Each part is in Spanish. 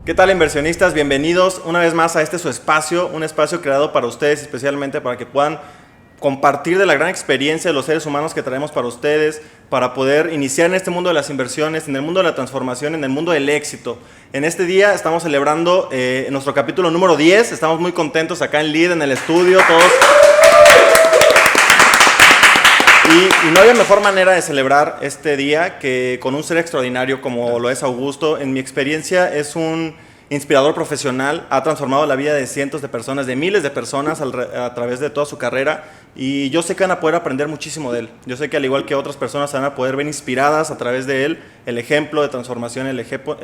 ¿Qué tal, inversionistas? Bienvenidos una vez más a este su espacio, un espacio creado para ustedes especialmente para que puedan compartir de la gran experiencia de los seres humanos que traemos para ustedes, para poder iniciar en este mundo de las inversiones, en el mundo de la transformación, en el mundo del éxito. En este día estamos celebrando nuestro capítulo número 10, estamos muy contentos acá en LEED, en el estudio, todos. Y no había mejor manera de celebrar este día que con un ser extraordinario como lo es Augusto. En mi experiencia es un inspirador profesional, ha transformado la vida de cientos de personas, de miles de personas a través de toda su carrera, y yo sé que van a poder aprender muchísimo de él. Yo sé que al igual que otras personas van a poder ver inspiradas a través de él el ejemplo de transformación, el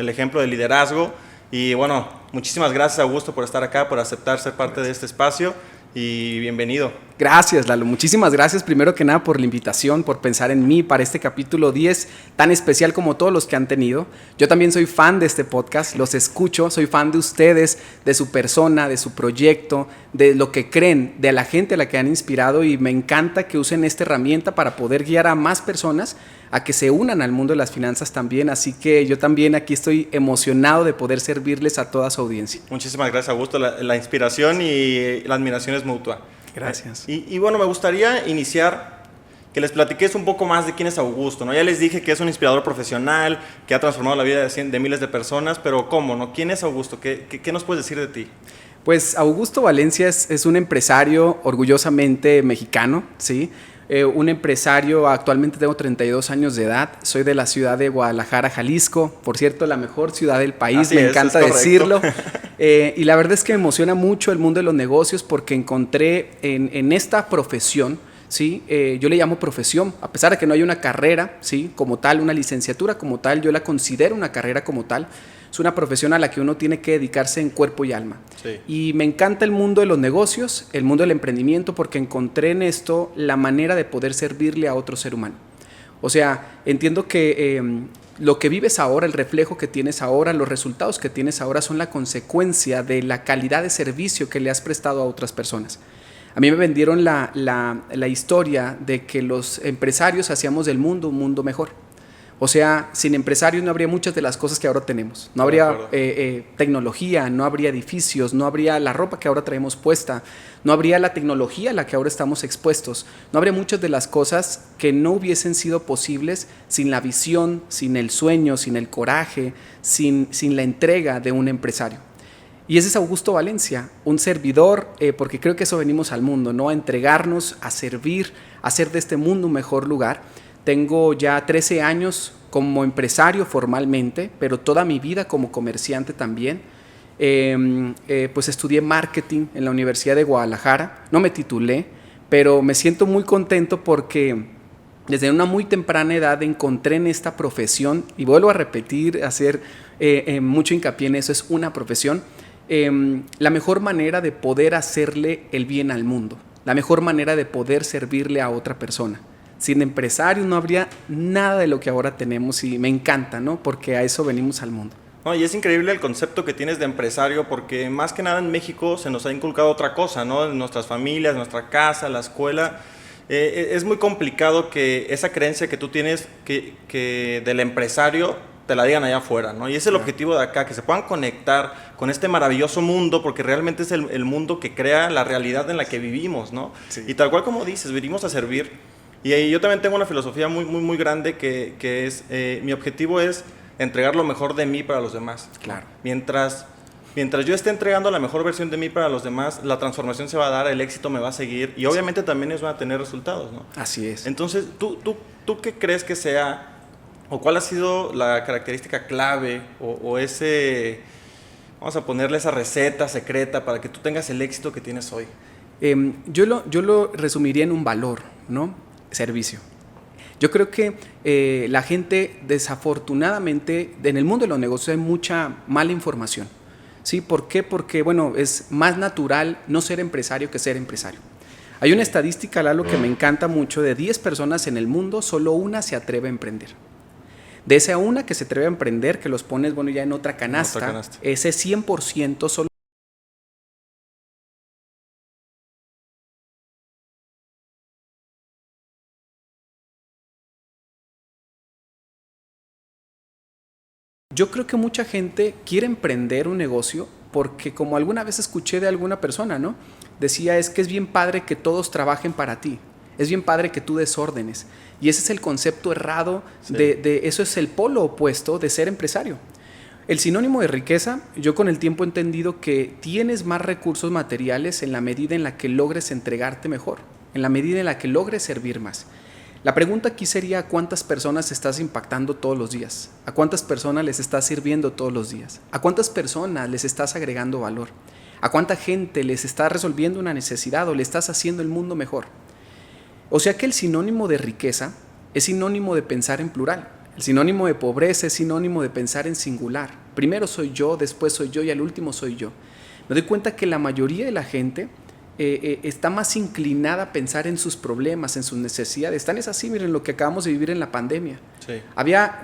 ejemplo de liderazgo. Y bueno, muchísimas gracias, Augusto, por estar acá, por aceptar ser parte de este espacio, y bienvenido. Gracias, Lalo. Muchísimas gracias primero que nada por la invitación, por pensar en mí para este capítulo 10 tan especial como todos los que han tenido. Yo también soy fan de este podcast, los escucho, soy fan de ustedes, de su persona, de su proyecto, de lo que creen, de la gente a la que han inspirado, y me encanta que usen esta herramienta para poder guiar a más personas a que se unan al mundo de las finanzas también. Así que yo también aquí estoy emocionado de poder servirles a toda su audiencia. Muchísimas gracias, Augusto. La inspiración y la admiración es mutua. Gracias. Y bueno, me gustaría iniciar que les platiques un poco más de quién es Augusto, ¿no? Ya les dije que es un inspirador profesional, que ha transformado la vida de miles de personas, pero ¿cómo, no? ¿Quién es Augusto? ¿Qué nos puedes decir de ti? Pues Augusto Valencia es un empresario orgullosamente mexicano, ¿sí? Un empresario, actualmente tengo 32 años de edad, soy de la ciudad de Guadalajara, Jalisco, por cierto, la mejor ciudad del país, Así me es, encanta es decirlo. Y la verdad es que me emociona mucho el mundo de los negocios porque encontré en esta profesión, ¿sí? Yo le llamo profesión, a pesar de que no hay una carrera, ¿sí? Como tal, una licenciatura como tal, yo la considero una carrera como tal. Es una profesión a la que uno tiene que dedicarse en cuerpo y alma. Sí. Y me encanta el mundo de los negocios, el mundo del emprendimiento, porque encontré en esto la manera de poder servirle a otro ser humano. O sea, entiendo que lo que vives ahora, el reflejo que tienes ahora, los resultados que tienes ahora son la consecuencia de la calidad de servicio que le has prestado a otras personas. A mí me vendieron la historia de que los empresarios hacíamos del mundo un mundo mejor. O sea, sin empresarios no habría muchas de las cosas que ahora tenemos. No habría tecnología, no habría edificios, no habría la ropa que ahora traemos puesta, no habría la tecnología a la que ahora estamos expuestos. No habría muchas de las cosas que no hubiesen sido posibles sin la visión, sin el sueño, sin el coraje, sin la entrega de un empresario. Y ese es Augusto Valencia, un servidor, porque creo que eso venimos al mundo, ¿no? A entregarnos, a servir, a hacer de este mundo un mejor lugar. Tengo ya 13 años como empresario formalmente, pero toda mi vida como comerciante también. Pues estudié marketing en la Universidad de Guadalajara, no me titulé, pero me siento muy contento porque desde una muy temprana edad encontré en esta profesión, y vuelvo a repetir, hacer mucho hincapié en eso, es una profesión, la mejor manera de poder hacerle el bien al mundo, la mejor manera de poder servirle a otra persona. Sin empresarios no habría nada de lo que ahora tenemos, y me encanta, ¿no? Porque a eso venimos al mundo. No, y es increíble el concepto que tienes de empresario, porque más que nada en México se nos ha inculcado otra cosa, ¿no? En nuestras familias, nuestra casa, la escuela. Es muy complicado que esa creencia que tú tienes que del empresario te la digan allá afuera, ¿no? Y es el objetivo de acá, que se puedan conectar con este maravilloso mundo, porque realmente es el mundo que crea la realidad en la que vivimos, ¿no? Sí. Y tal cual como dices, venimos a servir. Y ahí yo también tengo una filosofía muy grande que es, mi objetivo es entregar lo mejor de mí para los demás. Claro. Mientras yo esté entregando la mejor versión de mí para los demás, la transformación se va a dar, el éxito me va a seguir, y obviamente también ellos van a tener resultados, ¿no? Así es. Entonces, ¿tú qué crees que sea, o cuál ha sido la característica clave, o ese, vamos a ponerle esa receta secreta para que tú tengas el éxito que tienes hoy? Yo lo resumiría en un valor, ¿no? Servicio. Yo creo que la gente, desafortunadamente, en el mundo de los negocios hay mucha mala información. ¿Sí? ¿Por qué? Porque, bueno, es más natural no ser empresario que ser empresario. Hay una estadística, Lalo, que me encanta mucho: de 10 personas en el mundo, solo una se atreve a emprender. De esa una que se atreve a emprender, que los pones, bueno, ya en otra canasta, ese 100% solo Yo creo que mucha gente quiere emprender un negocio porque, como alguna vez escuché de alguna persona, ¿no? Decía, es que es bien padre que todos trabajen para ti. Es bien padre que tú des órdenes. Y ese es el concepto errado eso es el polo opuesto de ser empresario. El sinónimo de riqueza, yo con el tiempo he entendido que tienes más recursos materiales en la medida en la que logres entregarte mejor, en la medida en la que logres servir más. La pregunta aquí sería, ¿a cuántas personas estás impactando todos los días? ¿A cuántas personas les estás sirviendo todos los días? ¿A cuántas personas les estás agregando valor? ¿A cuánta gente les estás resolviendo una necesidad o le estás haciendo el mundo mejor? O sea que el sinónimo de riqueza es sinónimo de pensar en plural. El sinónimo de pobreza es sinónimo de pensar en singular. Primero soy yo, después soy yo y al último soy yo. Me doy cuenta que la mayoría de la gente está más inclinada a pensar en sus problemas, en sus necesidades. Tan es así, miren lo que acabamos de vivir en la pandemia. Sí.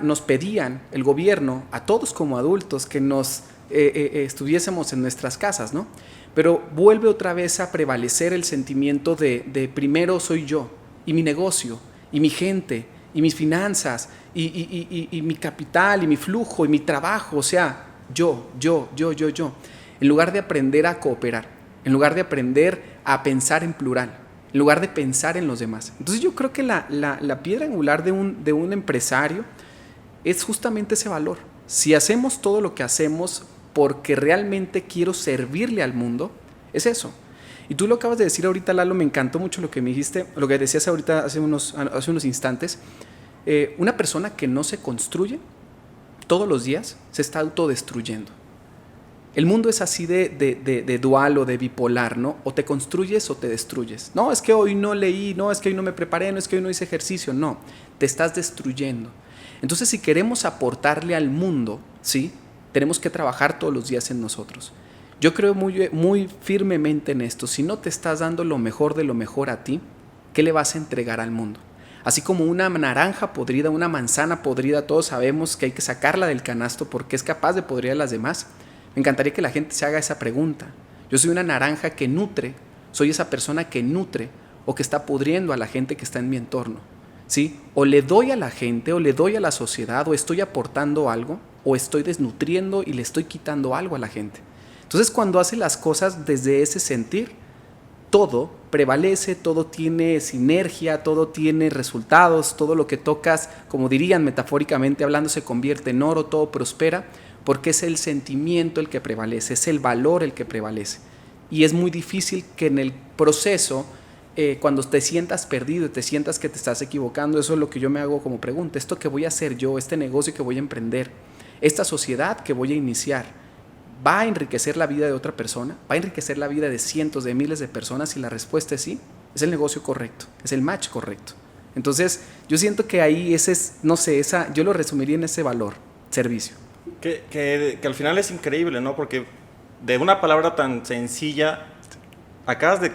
Nos pedían el gobierno, a todos como adultos, que nos estuviésemos en nuestras casas, ¿no? Pero vuelve otra vez a prevalecer el sentimiento de primero soy yo, y mi negocio, y mi gente, y mis finanzas, y mi capital, y mi flujo, y mi trabajo. O sea, yo. En lugar de aprender a cooperar, en lugar de aprender a pensar en plural, en lugar de pensar en los demás. Entonces yo creo que la piedra angular de un empresario es justamente ese valor. Si hacemos todo lo que hacemos porque realmente quiero servirle al mundo, es eso. Y tú lo acabas de decir ahorita, Lalo, me encantó mucho lo que me dijiste, lo que decías ahorita hace unos instantes. Una persona que no se construye todos los días se está autodestruyendo. El mundo es así de dual o de bipolar, ¿no? O te construyes o te destruyes. No, es que hoy no leí, no, es que hoy no me preparé, no, es que hoy no hice ejercicio. No, te estás destruyendo. Entonces, si queremos aportarle al mundo, ¿sí?, tenemos que trabajar todos los días en nosotros. Yo creo muy firmemente en esto. Si no te estás dando lo mejor de lo mejor a ti, ¿qué le vas a entregar al mundo? Así como una naranja podrida, una manzana podrida, todos sabemos que hay que sacarla del canasto porque es capaz de podrir a las demás. Me encantaría que la gente se haga esa pregunta. Yo soy una naranja que nutre, soy esa persona que nutre o que está pudriendo a la gente que está en mi entorno, ¿sí? O le doy a la gente, o le doy a la sociedad, o estoy aportando algo, o estoy desnutriendo y le estoy quitando algo a la gente. Entonces, cuando hace las cosas desde ese sentir, todo prevalece, todo tiene sinergia, todo tiene resultados, todo lo que tocas, como dirían metafóricamente hablando, se convierte en oro, todo prospera, porque es el sentimiento el que prevalece, es el valor el que prevalece. Y es muy difícil que en el proceso, cuando te sientas perdido, te sientas que te estás equivocando, eso es lo que yo me hago como pregunta. ¿Esto que voy a hacer yo, este negocio que voy a emprender, esta sociedad que voy a iniciar, va a enriquecer la vida de otra persona? ¿Va a enriquecer la vida de cientos, de miles de personas? Y la respuesta es sí. Es el negocio correcto, es el match correcto. Entonces, yo siento que ahí ese es, no sé, yo lo resumiría en ese valor, servicio. Que al final es increíble, ¿no? Porque de una palabra tan sencilla acabas de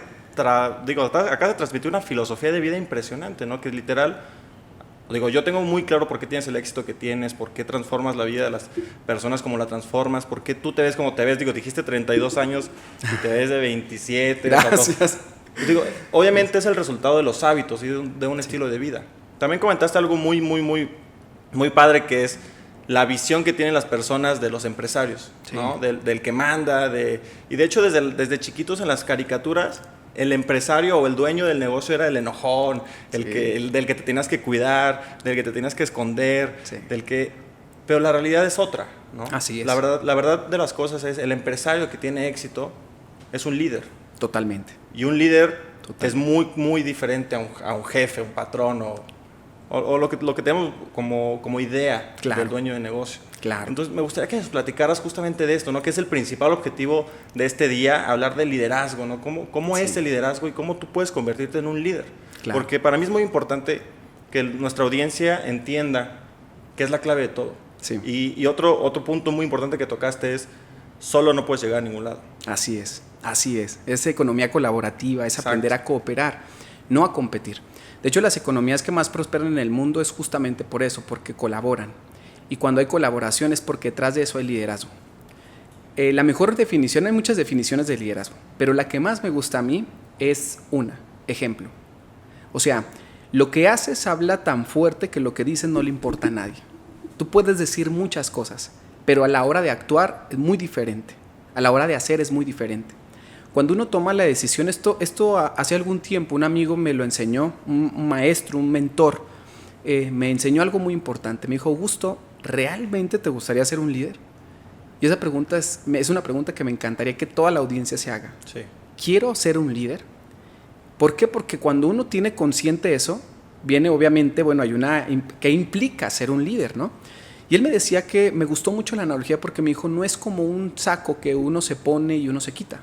transmitir una filosofía de vida impresionante, ¿no? Que literal, yo tengo muy claro por qué tienes el éxito que tienes, por qué transformas la vida de las personas como la transformas, por qué tú te ves como te ves. Dijiste 32 años y te ves de 27. Gracias. Obviamente es el resultado de los hábitos y de un estilo de vida. También comentaste algo muy padre, que es la visión que tienen las personas de los empresarios, sí, ¿no? Del que manda, y de hecho desde chiquitos en las caricaturas, el empresario o el dueño del negocio era el enojón, sí, del que te tenías que cuidar, del que te tenías que esconder, sí, pero la realidad es otra, ¿no? Así es. La verdad de las cosas es, el empresario que tiene éxito es un líder. Totalmente. Y un líder es muy diferente a un jefe, un patrón o lo que tenemos como idea, claro, del dueño de negocio. Claro. Entonces me gustaría que nos platicaras justamente de esto, ¿no? Que es el principal objetivo de este día, hablar del liderazgo, ¿no? ¿Cómo es el liderazgo y cómo tú puedes convertirte en un líder? Claro. Porque para mí es muy importante que nuestra audiencia entienda que es la clave de todo. Sí. Y otro punto muy importante que tocaste es, solo no puedes llegar a ningún lado. Así es. Es economía colaborativa, es aprender a cooperar, no a competir. De hecho, las economías que más prosperan en el mundo es justamente por eso, porque colaboran. Y cuando hay colaboración es porque detrás de eso hay liderazgo. La mejor definición, hay muchas definiciones de liderazgo, pero la que más me gusta a mí es ejemplo. O sea, lo que haces habla tan fuerte que lo que dices no le importa a nadie. Tú puedes decir muchas cosas, pero a la hora de actuar es muy diferente, a la hora de hacer es muy diferente. Cuando uno toma la decisión, esto hace algún tiempo un amigo me lo enseñó, un maestro, un mentor, me enseñó algo muy importante. Me dijo, Augusto, ¿realmente te gustaría ser un líder? Y esa pregunta es una pregunta que me encantaría que toda la audiencia se haga. Sí. ¿Quiero ser un líder? ¿Por qué? Porque cuando uno tiene consciente eso, viene obviamente, bueno, ¿qué implica ser un líder, no? Y él me decía que me gustó mucho la analogía porque me dijo, no es como un saco que uno se pone y uno se quita.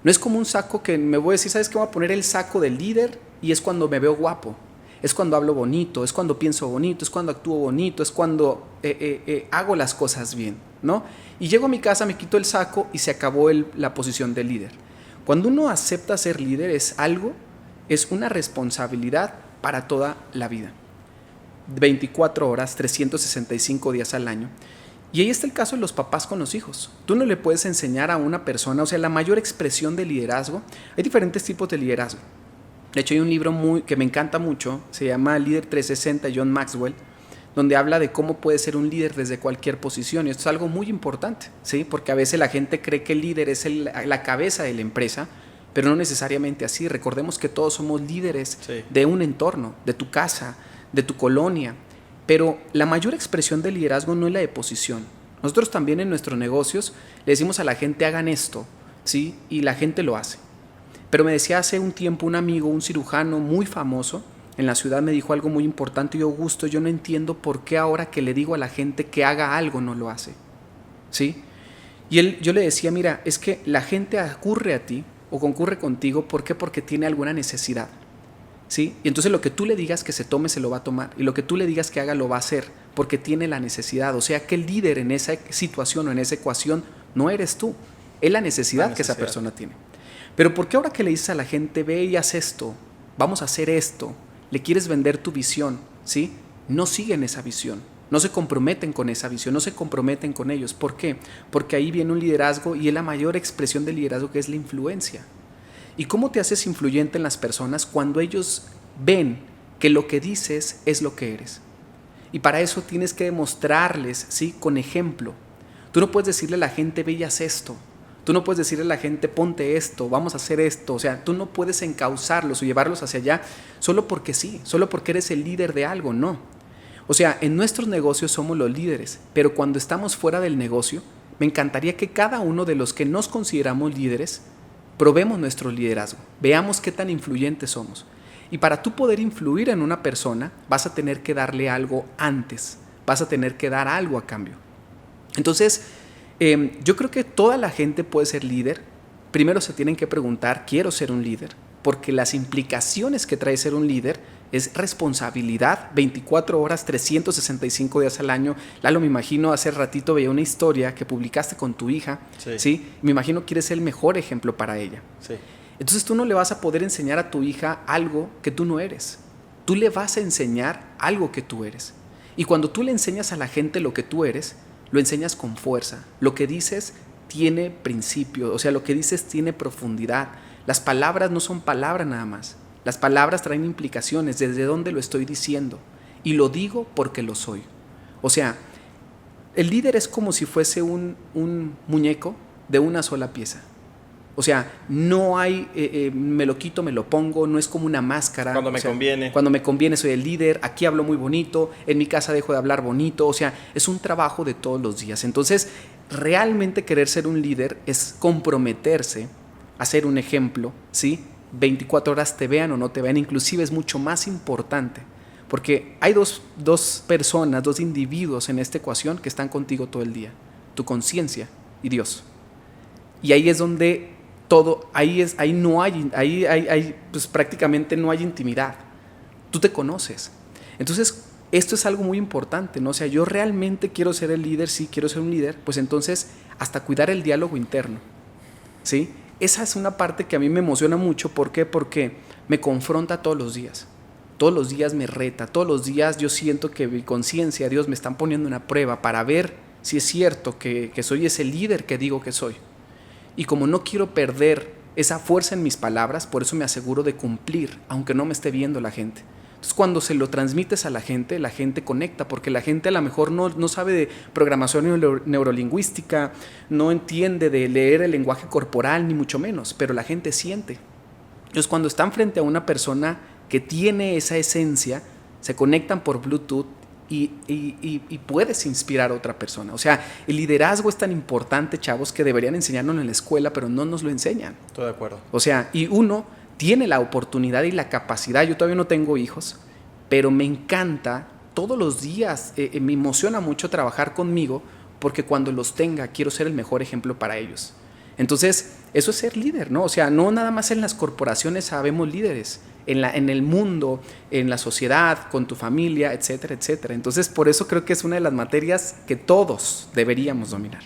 No es como un saco que me voy a decir, ¿sabes qué? Voy a poner el saco del líder y es cuando me veo guapo, es cuando hablo bonito, es cuando pienso bonito, es cuando actúo bonito, es cuando hago las cosas bien, ¿no? Y llego a mi casa, me quito el saco y se acabó la posición de líder. Cuando uno acepta ser líder es una responsabilidad para toda la vida. 24 horas, 365 días al año. Y ahí está el caso de los papás con los hijos. Tú no le puedes enseñar a una persona, o sea, la mayor expresión de liderazgo, hay diferentes tipos de liderazgo. De hecho, hay un libro que me encanta mucho, se llama Líder 360, John Maxwell, donde habla de cómo puede ser un líder desde cualquier posición. Y esto es algo muy importante, ¿sí? Porque a veces la gente cree que el líder es la cabeza de la empresa, pero no necesariamente así. Recordemos que todos somos líderes de un entorno, de tu casa, de tu colonia. Pero la mayor expresión de liderazgo no es la de posición. Nosotros también en nuestros negocios le decimos a la gente hagan esto, ¿sí? Y la gente lo hace. Pero me decía hace un tiempo un amigo, un cirujano muy famoso en la ciudad, me dijo algo muy importante. Augusto, yo no entiendo por qué ahora que le digo a la gente que haga algo no lo hace, ¿sí? Y yo le decía, mira, es que la gente ocurre a ti o concurre contigo, ¿por qué? Porque tiene alguna necesidad, ¿sí? Y entonces lo que tú le digas que se tome, se lo va a tomar. Y lo que tú le digas que haga, lo va a hacer, porque tiene la necesidad. O sea que el líder en esa situación o en esa ecuación no eres tú, es la necesidad que esa persona tiene. Pero ¿por qué ahora que le dices a la gente, ve y haz esto, vamos a hacer esto, le quieres vender tu visión, ¿sí? No siguen esa visión, no se comprometen con esa visión, no se comprometen con ellos. ¿Por qué? Porque ahí viene un liderazgo y es la mayor expresión del liderazgo, que es la influencia. ¿Y cómo te haces influyente en las personas? Cuando ellos ven que lo que dices es lo que eres. Y para eso tienes que demostrarles, ¿sí? Con ejemplo. Tú no puedes decirle a la gente, ve y haz esto. Tú no puedes decirle a la gente, ponte esto, vamos a hacer esto. O sea, tú no puedes encauzarlos o llevarlos hacia allá solo porque sí, solo porque eres el líder de algo, no. O sea, en nuestros negocios somos los líderes, pero cuando estamos fuera del negocio, me encantaría que cada uno de los que nos consideramos líderes probemos nuestro liderazgo, veamos qué tan influyentes somos. Y para tú poder influir en una persona, vas a tener que darle algo antes, vas a tener que dar algo a cambio. Entonces, yo creo que toda la gente puede ser líder. Primero se tienen que preguntar, ¿quiero ser un líder? Porque las implicaciones que trae ser un líder es responsabilidad, 24 horas, 365 días al año. Lalo, me imagino, hace ratito veía una historia que publicaste con tu hija, ¿sí? Me imagino que eres el mejor ejemplo para ella. Sí. Entonces tú no le vas a poder enseñar a tu hija algo que tú no eres. Tú le vas a enseñar algo que tú eres. Y cuando tú le enseñas a la gente lo que tú eres, lo enseñas con fuerza. Lo que dices tiene principio, o sea, lo que dices tiene profundidad. Las palabras no son palabras nada más. Las palabras traen implicaciones, desde dónde lo estoy diciendo. Y lo digo porque lo soy. O sea, el líder es como si fuese un muñeco de una sola pieza. O sea, no hay, me lo quito, me lo pongo, no es como una máscara. Cuando me conviene. Cuando me conviene soy el líder, aquí hablo muy bonito, en mi casa dejo de hablar bonito. O sea, es un trabajo de todos los días. Entonces, realmente querer ser un líder es comprometerse a ser un ejemplo, ¿sí? 24 horas te vean o no te vean, inclusive es mucho más importante, porque hay dos personas, dos individuos en esta ecuación que están contigo todo el día, tu conciencia y Dios. Y ahí es donde todo, ahí no hay, pues prácticamente no hay intimidad. Tú te conoces. Entonces, esto es algo muy importante, ¿no? O sea, yo realmente quiero ser el líder, sí, quiero ser un líder, pues entonces hasta cuidar el diálogo interno, ¿sí? Esa es una parte que a mí me emociona mucho. ¿Por qué? Porque me confronta todos los días. Todos los días me reta. Todos los días yo siento que mi conciencia, Dios, me están poniendo una prueba para ver si es cierto que soy ese líder que digo que soy. Y como no quiero perder esa fuerza en mis palabras, por eso me aseguro de cumplir, aunque no me esté viendo la gente. Entonces, cuando se lo transmites a la gente conecta, porque la gente a lo mejor no sabe de programación neurolingüística, no entiende de leer el lenguaje corporal, ni mucho menos, pero la gente siente. Entonces, cuando están frente a una persona que tiene esa esencia, se conectan por Bluetooth y puedes inspirar a otra persona. O sea, el liderazgo es tan importante, chavos, que deberían enseñarnos en la escuela, pero no nos lo enseñan. Estoy de acuerdo. O sea, y uno tiene la oportunidad y la capacidad. Yo todavía no tengo hijos, pero me encanta todos los días, me emociona mucho trabajar conmigo, porque cuando los tenga quiero ser el mejor ejemplo para ellos. Entonces, eso es ser líder, ¿no? O sea, no nada más en las corporaciones sabemos líderes, en el mundo, en la sociedad, con tu familia, etcétera, etcétera. Entonces, por eso creo que es una de las materias que todos deberíamos dominar.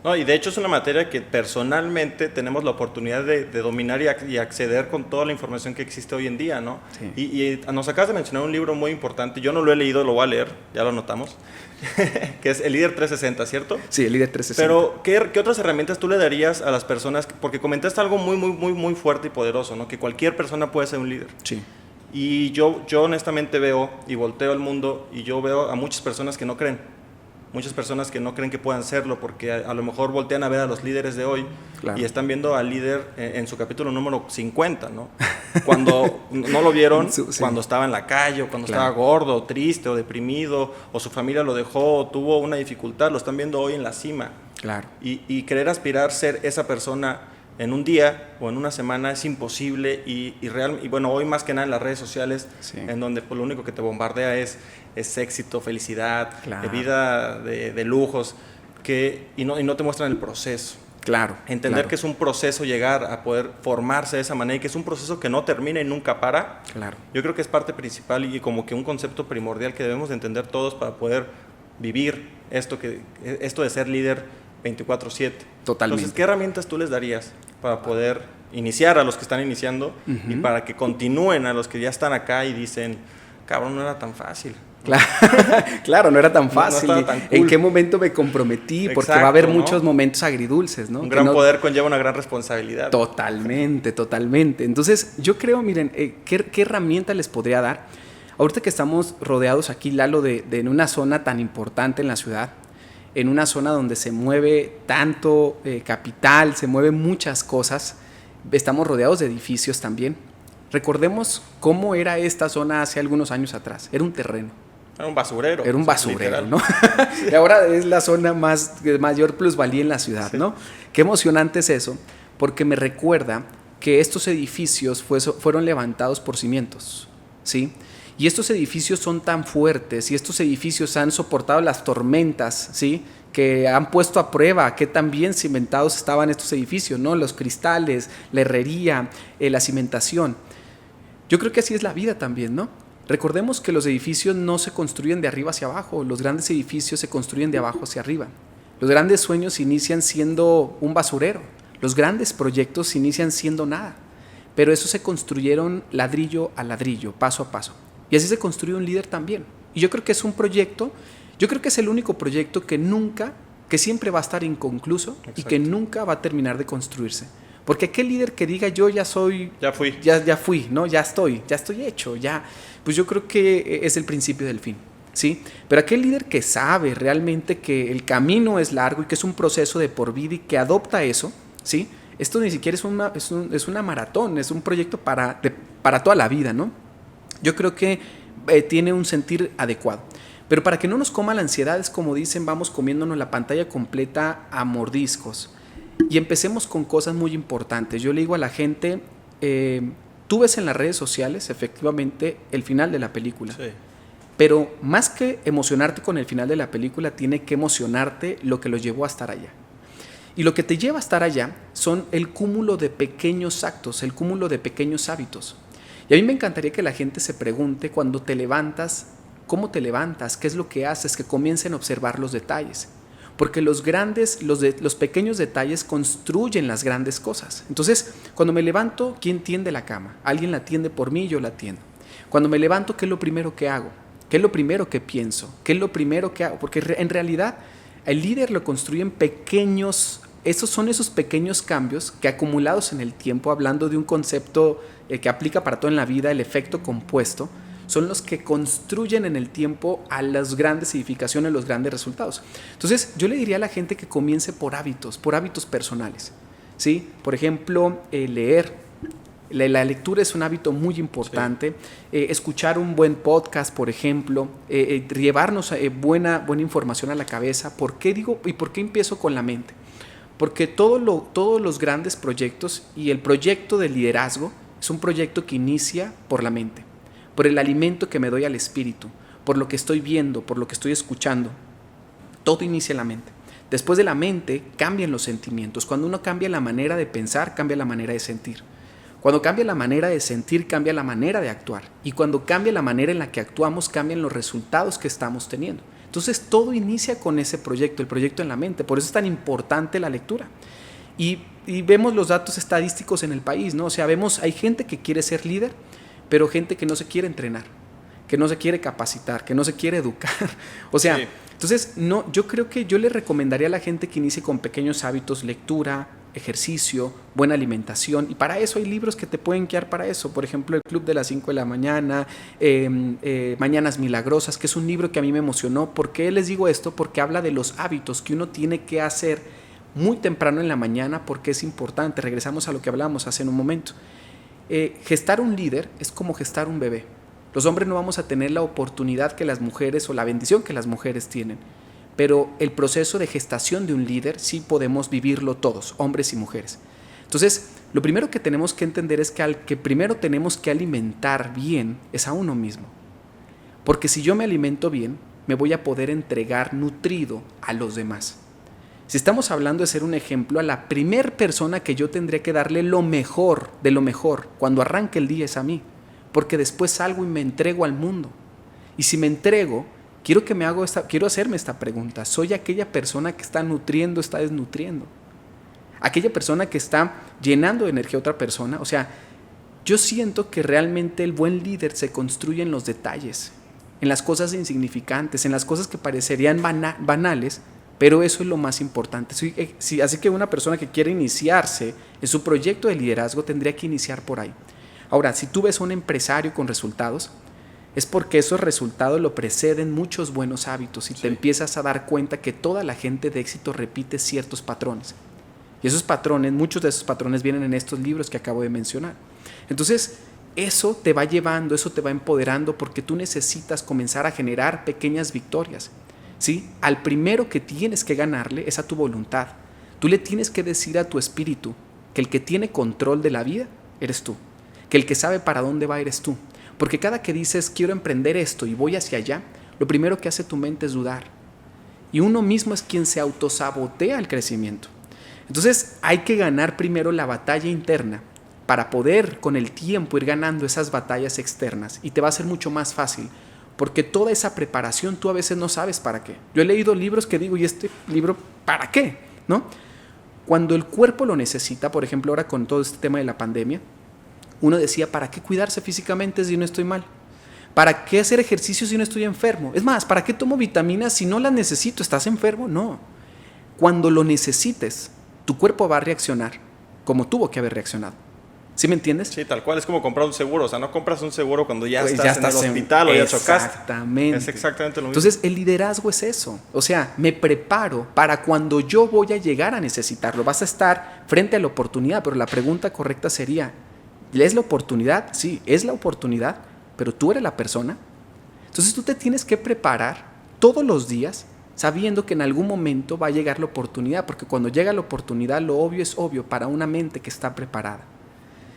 No, y de hecho es una materia que personalmente tenemos la oportunidad de dominar y acceder con toda la información que existe hoy en día, ¿no? Sí. Y nos acabas de mencionar un libro muy importante, yo no lo he leído, lo voy a leer, ya lo anotamos, que es El Líder 360, ¿cierto? Sí, El Líder 360. Pero, ¿qué otras herramientas tú le darías a las personas? Porque comentaste algo muy fuerte y poderoso, ¿no? Que cualquier persona puede ser un líder. Sí. Y yo honestamente veo y volteo al mundo y yo veo a muchas personas que no creen. Muchas personas que no creen que puedan serlo porque a lo mejor voltean a ver a los líderes de hoy, claro, y están viendo al líder en su capítulo número 50, ¿no? Cuando no lo vieron, sí, cuando estaba en la calle, o cuando, claro, estaba gordo, o triste, o deprimido, o su familia lo dejó, o tuvo una dificultad, lo están viendo hoy en la cima. Claro. Y querer aspirar ser esa persona en un día o en una semana es imposible y bueno, hoy más que nada en las redes sociales, sí, en donde pues, lo único que te bombardea es éxito, felicidad, claro, vida de lujos, y no te muestran el proceso. Claro. Entender, claro, que es un proceso llegar a poder formarse de esa manera y que es un proceso que no termina y nunca para. Claro. Yo creo que es parte principal y como que un concepto primordial que debemos de entender todos para poder vivir esto de ser líder 24/7. Totalmente. Entonces, ¿qué herramientas tú les darías para poder iniciar a los que están iniciando, uh-huh, y para que continúen a los que ya están acá y dicen, cabrón, no era tan fácil? Claro, claro, no era tan fácil. No tan cool. ¿En qué momento me comprometí? Porque exacto, va a haber, ¿no?, muchos momentos agridulces, ¿no? Un gran poder conlleva una gran responsabilidad. Totalmente, totalmente. Entonces, yo creo, miren, ¿qué herramienta les podría dar? Ahorita que estamos rodeados aquí, Lalo, en una zona tan importante en la ciudad, en una zona donde se mueve tanto capital, se mueven muchas cosas, estamos rodeados de edificios también. Recordemos cómo era esta zona hace algunos años atrás. Era un terreno. Era un basurero. Era un basurero, ¿no? Y ahora es la zona de mayor plusvalía en la ciudad, sí, ¿no? Qué emocionante es eso, porque me recuerda que estos edificios fueron levantados por cimientos, ¿sí? Y estos edificios son tan fuertes y estos edificios han soportado las tormentas, ¿sí?, que han puesto a prueba qué tan bien cimentados estaban estos edificios, ¿no? Los cristales, la herrería, la cimentación. Yo creo que así es la vida también, ¿no? Recordemos que los edificios no se construyen de arriba hacia abajo, los grandes edificios se construyen de abajo hacia arriba. Los grandes sueños inician siendo un basurero, los grandes proyectos inician siendo nada, pero eso se construyeron ladrillo a ladrillo, paso a paso. Y así se construye un líder también. Y yo creo que es un proyecto, yo creo que es el único proyecto que siempre va a estar inconcluso. Exacto. Y que nunca va a terminar de construirse. Porque aquel líder que diga yo ya soy, ya fui, ¿no? Ya estoy hecho, ya, pues yo creo que es el principio del fin, ¿sí? Pero aquel líder que sabe realmente que el camino es largo y que es un proceso de por vida y que adopta eso, ¿sí? Esto ni siquiera es una maratón, es un proyecto para toda la vida, ¿no? Yo creo que tiene un sentir adecuado. Pero para que no nos coma la ansiedad, es como dicen, vamos comiéndonos la pantalla completa a mordiscos. Y empecemos con cosas muy importantes. Yo le digo a la gente, tú ves en las redes sociales efectivamente el final de la película. Sí. Pero más que emocionarte con el final de la película, tiene que emocionarte lo que los llevó a estar allá. Y lo que te lleva a estar allá son el cúmulo de pequeños actos, el cúmulo de pequeños hábitos. Y a mí me encantaría que la gente se pregunte cuando te levantas, ¿cómo te levantas? ¿Qué es lo que haces? Que comiencen a observar los detalles. Porque los pequeños detalles construyen las grandes cosas. Entonces, cuando me levanto, ¿quién tiende la cama? Alguien la tiende por mí, yo la tiendo. Cuando me levanto, ¿qué es lo primero que hago? ¿Qué es lo primero que pienso? ¿Qué es lo primero que hago? Porque en realidad, el líder lo construyen pequeños. Son esos pequeños cambios que acumulados en el tiempo, hablando de un concepto que aplica para todo en la vida, el efecto compuesto, son los que construyen en el tiempo a las grandes edificaciones, los grandes resultados. Entonces, yo le diría a la gente que comience por hábitos personales, ¿sí? Por ejemplo, leer. La lectura es un hábito muy importante. Sí. Escuchar un buen podcast, por ejemplo, llevarnos buena información a la cabeza. ¿Por qué digo y por qué empiezo con la mente? Porque todos los grandes proyectos y el proyecto de liderazgo es un proyecto que inicia por la mente, por el alimento que me doy al espíritu, por lo que estoy viendo, por lo que estoy escuchando. Todo inicia en la mente. Después de la mente cambian los sentimientos. Cuando uno cambia la manera de pensar, cambia la manera de sentir. Cuando cambia la manera de sentir, cambia la manera de actuar. Y cuando cambia la manera en la que actuamos, cambian los resultados que estamos teniendo. Entonces todo inicia con ese proyecto, el proyecto en la mente. Por eso es tan importante la lectura. Y vemos los datos estadísticos en el país, ¿no? O sea, hay gente que quiere ser líder, pero gente que no se quiere entrenar, que no se quiere capacitar, que no se quiere educar. O sea, sí. Entonces yo creo que yo le recomendaría a la gente que inicie con pequeños hábitos, lectura, ejercicio, buena alimentación, y para eso hay libros que te pueden guiar para eso. Por ejemplo, El Club de las 5 de la mañana, Mañanas Milagrosas, que es un libro que a mí me emocionó. ¿Por qué les digo esto? Porque habla de los hábitos que uno tiene que hacer muy temprano en la mañana, porque es importante. Regresamos a lo que hablamos hace un momento. Gestar un líder es como gestar un bebé. Los hombres no vamos a tener la oportunidad que las mujeres, o la bendición que las mujeres tienen. Pero el proceso de gestación de un líder sí podemos vivirlo todos, hombres y mujeres. Entonces, lo primero que tenemos que entender es que al que primero tenemos que alimentar bien es a uno mismo. Porque si yo me alimento bien, me voy a poder entregar nutrido a los demás. Si estamos hablando de ser un ejemplo, a la primer persona que yo tendría que darle lo mejor de lo mejor cuando arranque el día es a mí. Porque después salgo y me entrego al mundo. Y si me entrego, quiero hacerme esta pregunta. ¿Soy aquella persona que está nutriendo, está desnutriendo? Aquella persona que está llenando de energía a otra persona. O sea, yo siento que realmente el buen líder se construye en los detalles, en las cosas insignificantes, en las cosas que parecerían banales, pero eso es lo más importante. Así que una persona que quiere iniciarse en su proyecto de liderazgo tendría que iniciar por ahí. Ahora, si tú ves a un empresario con resultados, es porque esos resultados lo preceden muchos buenos hábitos y te empiezas a dar cuenta que toda la gente de éxito repite ciertos patrones. Y esos patrones, muchos de esos patrones vienen en estos libros que acabo de mencionar. Entonces, eso te va llevando, eso te va empoderando, porque tú necesitas comenzar a generar pequeñas victorias, ¿sí? Al primero que tienes que ganarle es a tu voluntad. Tú le tienes que decir a tu espíritu que el que tiene control de la vida eres tú, que el que sabe para dónde va eres tú. Porque cada que dices, quiero emprender esto y voy hacia allá, lo primero que hace tu mente es dudar. Y uno mismo es quien se autosabotea el crecimiento. Entonces hay que ganar primero la batalla interna para poder con el tiempo ir ganando esas batallas externas. Y te va a ser mucho más fácil, porque toda esa preparación tú a veces no sabes para qué. Yo he leído libros que digo, ¿y este libro para qué? ¿No? Cuando el cuerpo lo necesita, por ejemplo ahora con todo este tema de la pandemia, uno decía, ¿para qué cuidarse físicamente si no estoy mal? ¿Para qué hacer ejercicio si no estoy enfermo? Es más, ¿para qué tomo vitaminas si no las necesito? ¿Estás enfermo? No. Cuando lo necesites, tu cuerpo va a reaccionar como tuvo que haber reaccionado. ¿Sí me entiendes? Sí, tal cual. Es como comprar un seguro. O sea, no compras un seguro cuando ya estás en el hospital o ya chocaste. Exactamente. Es exactamente lo mismo. Entonces, el liderazgo es eso. O sea, me preparo para cuando yo voy a llegar a necesitarlo. Vas a estar frente a la oportunidad, pero la pregunta correcta sería, ¿es la oportunidad? Sí, es la oportunidad, pero tú eres la persona. Entonces tú te tienes que preparar todos los días sabiendo que en algún momento va a llegar la oportunidad, porque cuando llega la oportunidad lo obvio es obvio para una mente que está preparada.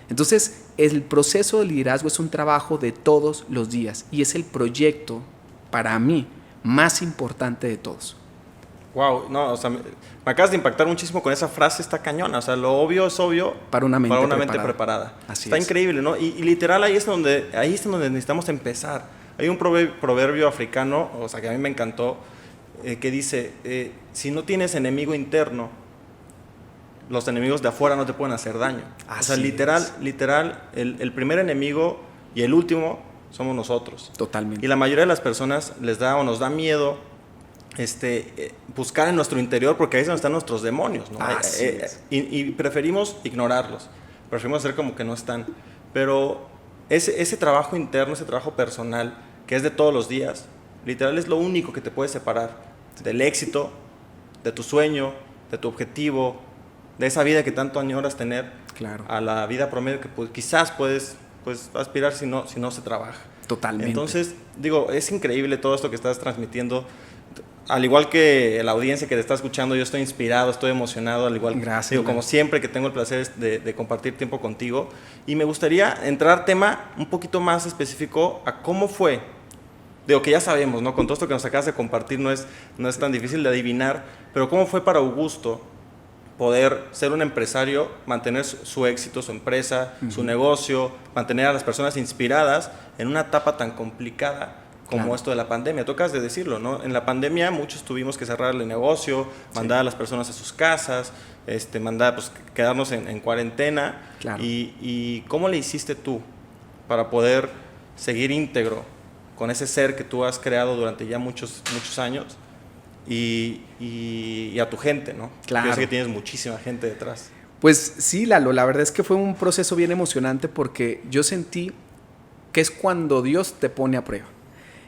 Entonces el proceso de liderazgo es un trabajo de todos los días y es el proyecto para mí más importante de todos. Wow, no, o sea, me acabas de impactar muchísimo con esa frase, está cañona. O sea, lo obvio es obvio para una mente preparada. Así está es. Increíble, ¿no? Y literal ahí es donde necesitamos empezar. Hay un proverbio africano, o sea, que a mí me encantó, que dice, si no tienes enemigo interno, los enemigos de afuera no te pueden hacer daño. Así o sea, literal, el primer enemigo y el último somos nosotros. Totalmente. Y la mayoría de las personas les da o nos da miedo buscar en nuestro interior, porque ahí es donde están nuestros demonios, ¿no? Y preferimos ignorarlos, preferimos hacer como que no están. Pero ese trabajo interno, ese trabajo personal, que es de todos los días, literal es lo único que te puede separar del éxito, de tu sueño, de tu objetivo, de esa vida que tanto añoras tener, Claro. a la vida promedio que quizás puedes aspirar si no se trabaja. Totalmente. Entonces, digo, es increíble todo esto que estás transmitiendo. Al igual que la audiencia que te está escuchando, yo estoy inspirado, estoy emocionado, al igual. Gracias, digo, como siempre que tengo el placer de compartir tiempo contigo. Y me gustaría entrar tema un poquito más específico a cómo fue. Digo, que ya sabemos, ¿no? Con todo esto que nos acabas de compartir no es tan difícil de adivinar, pero ¿cómo fue para Augusto poder ser un empresario, mantener su éxito, su empresa, su negocio, mantener a las personas inspiradas en una etapa tan complicada como esto de la pandemia? Tocas de decirlo, ¿no? En la pandemia muchos tuvimos que cerrar el negocio, mandar a las personas a sus casas, quedarnos en cuarentena. Claro. ¿Y cómo le hiciste tú para poder seguir íntegro con ese ser que tú has creado durante ya muchos años y a tu gente, ¿no? Claro. Yo sé que tienes muchísima gente detrás. Pues sí, Lalo, la verdad es que fue un proceso bien emocionante porque yo sentí que es cuando Dios te pone a prueba.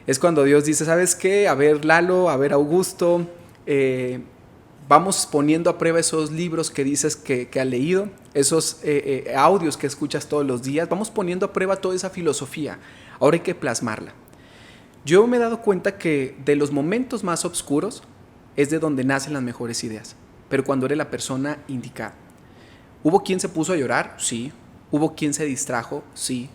Es cuando Dios dice, ¿sabes qué? A ver, Lalo, a ver, Augusto, vamos poniendo a prueba esos libros que dices que has leído, esos audios que escuchas todos los días, vamos poniendo a prueba toda esa filosofía. Ahora hay que plasmarla. Yo me he dado cuenta que de los momentos más oscuros es de donde nacen las mejores ideas, pero cuando eres la persona indicada. ¿Hubo quien se puso a llorar? Sí. ¿Hubo quien se distrajo? Sí.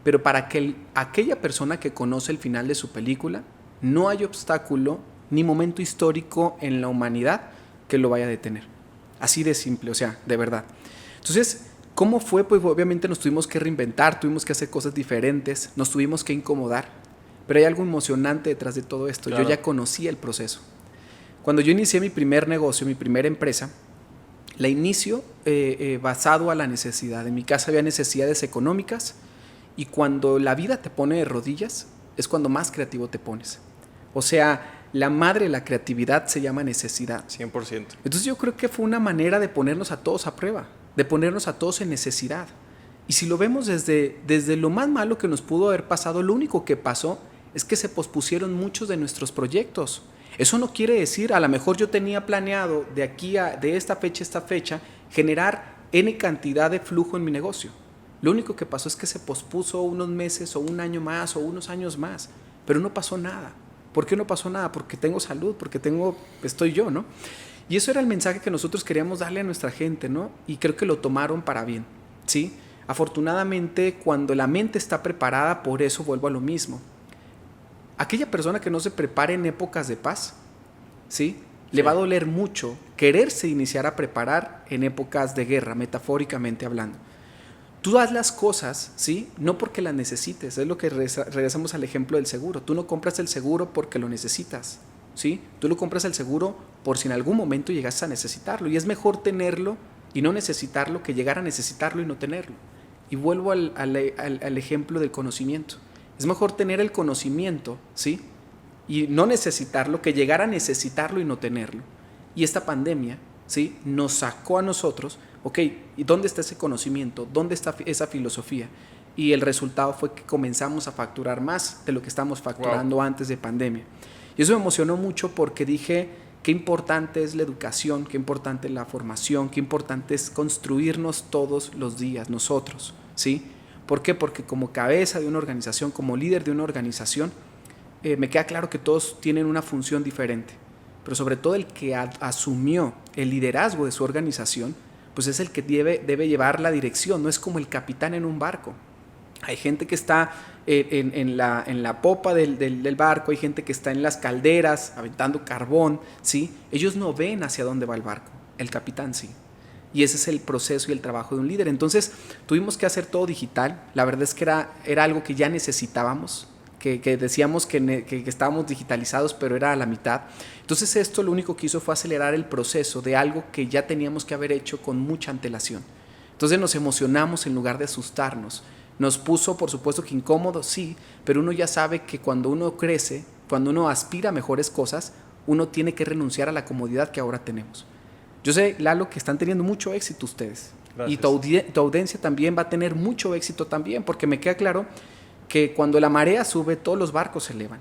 Pero para que aquella persona que conoce el final de su película, no hay obstáculo ni momento histórico en la humanidad que lo vaya a detener. Así de simple, o sea, de verdad. Entonces, ¿cómo fue? Pues obviamente nos tuvimos que reinventar, tuvimos que hacer cosas diferentes, nos tuvimos que incomodar. Pero hay algo emocionante detrás de todo esto. Claro. Yo ya conocía el proceso. Cuando yo inicié mi primer negocio, mi primera empresa, la inicio basado a la necesidad. En mi casa había necesidades económicas y cuando la vida te pone de rodillas es cuando más creativo te pones. O sea, la madre de la creatividad se llama necesidad. 100%. Entonces yo creo que fue una manera de ponernos a todos a prueba, de ponernos a todos en necesidad. Y si lo vemos desde lo más malo que nos pudo haber pasado, lo único que pasó es que se pospusieron muchos de nuestros proyectos. Eso no quiere decir, a lo mejor yo tenía planeado de esta fecha a esta fecha, generar N cantidad de flujo en mi negocio. Lo único que pasó es que se pospuso unos meses o un año más o unos años más, pero no pasó nada. ¿Por qué no pasó nada? Porque tengo salud, porque estoy yo, ¿no? Y eso era el mensaje que nosotros queríamos darle a nuestra gente, ¿no? Y creo que lo tomaron para bien, ¿sí? Afortunadamente, cuando la mente está preparada, por eso vuelvo a lo mismo. Aquella persona que no se prepare en épocas de paz, ¿sí? Le va a doler mucho quererse iniciar a preparar en épocas de guerra, metafóricamente hablando. Tú haz las cosas, ¿sí? No porque las necesites. Es lo que regresamos al ejemplo del seguro. Tú no compras el seguro porque lo necesitas, ¿sí? Tú lo compras el seguro por si en algún momento llegas a necesitarlo. Y es mejor tenerlo y no necesitarlo que llegar a necesitarlo y no tenerlo. Y vuelvo al ejemplo del conocimiento. Es mejor tener el conocimiento, ¿sí? Y no necesitarlo que llegar a necesitarlo y no tenerlo. Y esta pandemia, ¿sí? Nos sacó a nosotros, ok, ¿y dónde está ese conocimiento? ¿Dónde está esa filosofía? Y el resultado fue que comenzamos a facturar más de lo que estábamos facturando antes de pandemia. Y eso me emocionó mucho porque dije, qué importante es la educación, qué importante es la formación, qué importante es construirnos todos los días nosotros, ¿sí? ¿Por qué? Porque como cabeza de una organización, como líder de una organización, me queda claro que todos tienen una función diferente, pero sobre todo el que asumió el liderazgo de su organización, pues es el que debe llevar la dirección, no es como el capitán en un barco. Hay gente que está en la popa del barco, hay gente que está en las calderas aventando carbón, ¿sí? Ellos no ven hacia dónde va el barco, el capitán sí. Y ese es el proceso y el trabajo de un líder. Entonces tuvimos que hacer todo digital. La verdad es que era algo que ya necesitábamos, que decíamos que estábamos digitalizados, pero era a la mitad. Entonces esto lo único que hizo fue acelerar el proceso de algo que ya teníamos que haber hecho con mucha antelación. Entonces nos emocionamos en lugar de asustarnos. Nos puso, por supuesto que incómodo, sí, pero uno ya sabe que cuando uno crece, cuando uno aspira a mejores cosas, uno tiene que renunciar a la comodidad que ahora tenemos. Yo sé, Lalo, que están teniendo mucho éxito ustedes. Y tu audiencia también va a tener mucho éxito también, porque me queda claro que cuando la marea sube, todos los barcos se elevan.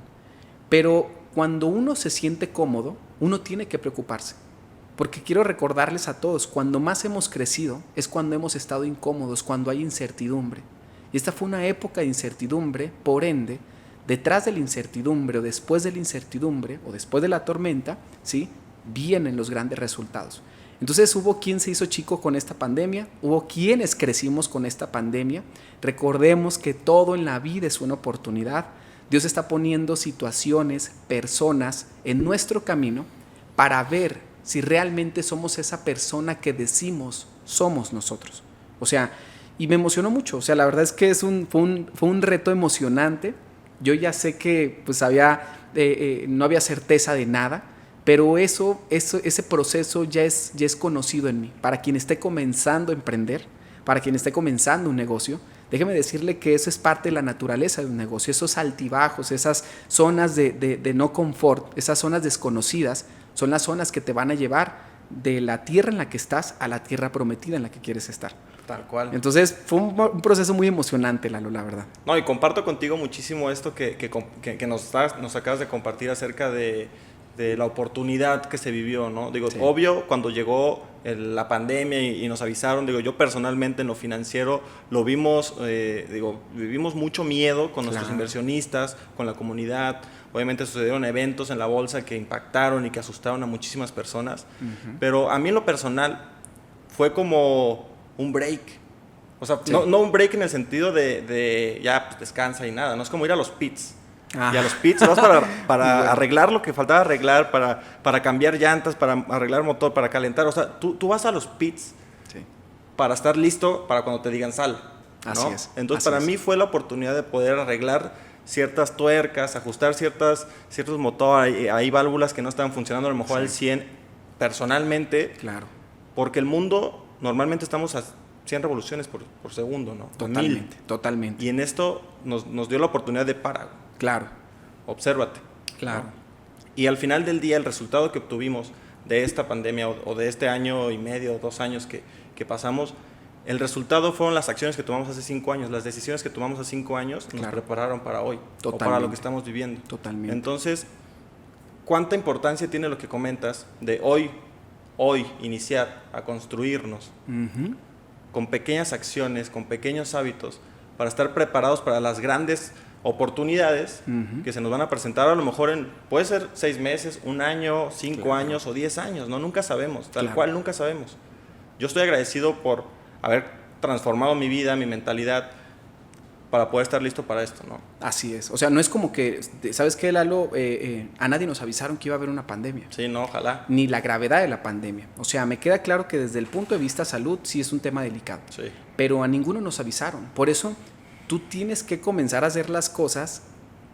Pero cuando uno se siente cómodo, uno tiene que preocuparse. Porque quiero recordarles a todos, cuando más hemos crecido es cuando hemos estado incómodos, cuando hay incertidumbre. Y esta fue una época de incertidumbre, por ende, detrás de la incertidumbre o después de la incertidumbre o después de la tormenta, ¿sí?, vienen los grandes resultados. Entonces hubo quien se hizo chico con esta pandemia, hubo quienes crecimos con esta pandemia. Recordemos que todo en la vida es una oportunidad. Dios está poniendo situaciones, personas en nuestro camino para ver si realmente somos esa persona que decimos somos nosotros. O sea, y me emocionó mucho. O sea, la verdad es que fue un reto emocionante. Yo ya sé que pues no había certeza de nada, pero ese proceso ya es conocido en mí. Para quien esté comenzando a emprender, para quien esté comenzando un negocio, déjeme decirle que eso es parte de la naturaleza de un negocio. Esos altibajos, esas zonas de no confort, esas zonas desconocidas, son las zonas que te van a llevar de la tierra en la que estás a la tierra prometida en la que quieres estar. Tal cual. Entonces fue un proceso muy emocionante, Lalo, la verdad. No, y comparto contigo muchísimo esto que nos acabas de compartir acerca de la oportunidad que se vivió, ¿no? Digo, sí. Obvio, cuando llegó la pandemia y nos avisaron, digo, yo personalmente en lo financiero lo vimos, vivimos mucho miedo con nuestros inversionistas, con la comunidad. Obviamente sucedieron eventos en la bolsa que impactaron y que asustaron a muchísimas personas, pero a mí en lo personal fue como un break. O sea, no un break en el sentido de ya pues, descansa y nada, no es como ir a los pits. Y a los pits vas para arreglar lo que faltaba arreglar, para cambiar llantas, para arreglar motor, para calentar. O sea, tú vas a los pits para estar listo para cuando te digan sal, ¿no? Así es. Entonces, para mí fue la oportunidad de poder arreglar ciertas tuercas, ajustar ciertos motores, hay válvulas que no estaban funcionando a lo mejor al 100 personalmente. Claro. Porque el mundo, normalmente estamos a 100 revoluciones por segundo, ¿no? Totalmente. Y en esto nos dio la oportunidad de parar. Claro. Obsérvate. Claro. ¿No? Y al final del día, el resultado que obtuvimos de esta pandemia o de este año y medio, 2 años que pasamos, el resultado fueron las acciones que tomamos hace 5 años, las decisiones que tomamos hace 5 años nos prepararon para hoy, o para lo que estamos viviendo. Totalmente. Entonces, ¿cuánta importancia tiene lo que comentas de hoy iniciar a construirnos con pequeñas acciones, con pequeños hábitos, para estar preparados para las grandes oportunidades que se nos van a presentar a lo mejor puede ser 6 meses, 1 año, 5 años o 10 años, ¿no? Nunca sabemos, tal cual nunca sabemos. Yo estoy agradecido por haber transformado mi vida, mi mentalidad, para poder estar listo para esto, ¿no? Así es. O sea, no es como que, ¿sabes qué, Lalo? A nadie nos avisaron que iba a haber una pandemia. Sí, no, ojalá. Ni la gravedad de la pandemia. O sea, me queda claro que desde el punto de vista salud sí es un tema delicado. Sí. Pero a ninguno nos avisaron. Por eso tú tienes que comenzar a hacer las cosas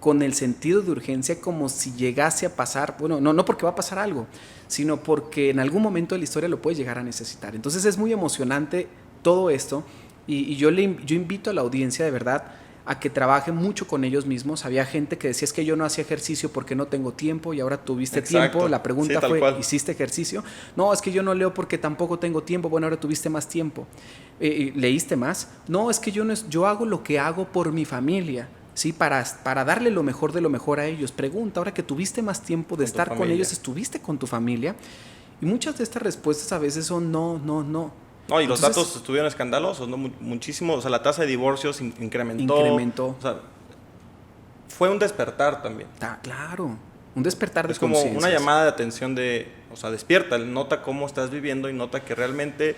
con el sentido de urgencia como si llegase a pasar, bueno, no porque va a pasar algo, sino porque en algún momento de la historia lo puedes llegar a necesitar. Entonces es muy emocionante todo esto y yo invito a la audiencia de verdad a que trabaje mucho con ellos mismos. Había gente que decía, es que yo no hacía ejercicio porque no tengo tiempo y ahora tuviste tiempo. La pregunta fue, ¿hiciste ejercicio? No, es que yo no leo porque tampoco tengo tiempo. Bueno, ahora tuviste más tiempo. ¿Leíste más? No, es que yo hago lo que hago por mi familia, ¿sí? Para darle lo mejor de lo mejor a ellos. Pregunta, ahora que tuviste más tiempo de estar con ellos, ¿estuviste con tu familia? Y muchas de estas respuestas a veces son no. No, y los datos estuvieron escandalosos, ¿no? Muchísimo, o sea, la tasa de divorcios incrementó. O sea, fue un despertar también. Claro, un despertar de conciencia. Es como una llamada de atención o sea, despierta, nota cómo estás viviendo y nota que realmente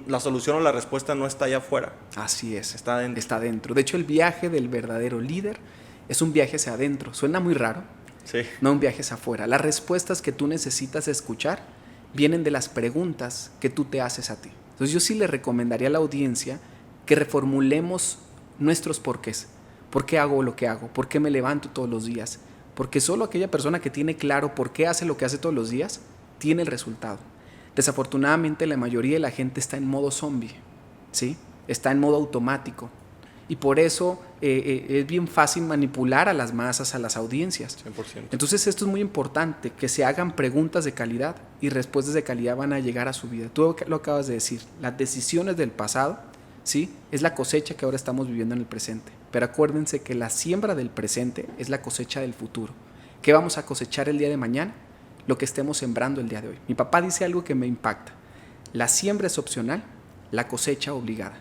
la solución o la respuesta no está allá afuera. Así es. Está adentro. Está adentro. De hecho, el viaje del verdadero líder es un viaje hacia adentro. Suena muy raro. Sí. No un viaje hacia afuera. Las respuestas que tú necesitas escuchar vienen de las preguntas que tú te haces a ti. Entonces yo sí le recomendaría a la audiencia que reformulemos nuestros porqués. ¿Por qué hago lo que hago? ¿Por qué me levanto todos los días? Porque solo aquella persona que tiene claro por qué hace lo que hace todos los días, tiene el resultado. Desafortunadamente la mayoría de la gente está en modo zombie, ¿sí? Está en modo automático. y por eso es bien fácil manipular a las masas, a las audiencias. 100%. Entonces esto es muy importante, que se hagan preguntas de calidad y respuestas de calidad van a llegar a su vida. Tú lo acabas de decir, las decisiones del pasado, ¿sí?, es la cosecha que ahora estamos viviendo en el presente. Pero acuérdense que la siembra del presente es la cosecha del futuro. ¿Qué vamos a cosechar el día de mañana? Lo que estemos sembrando el día de hoy. Mi papá dice algo que me impacta. La siembra es opcional, la cosecha obligada.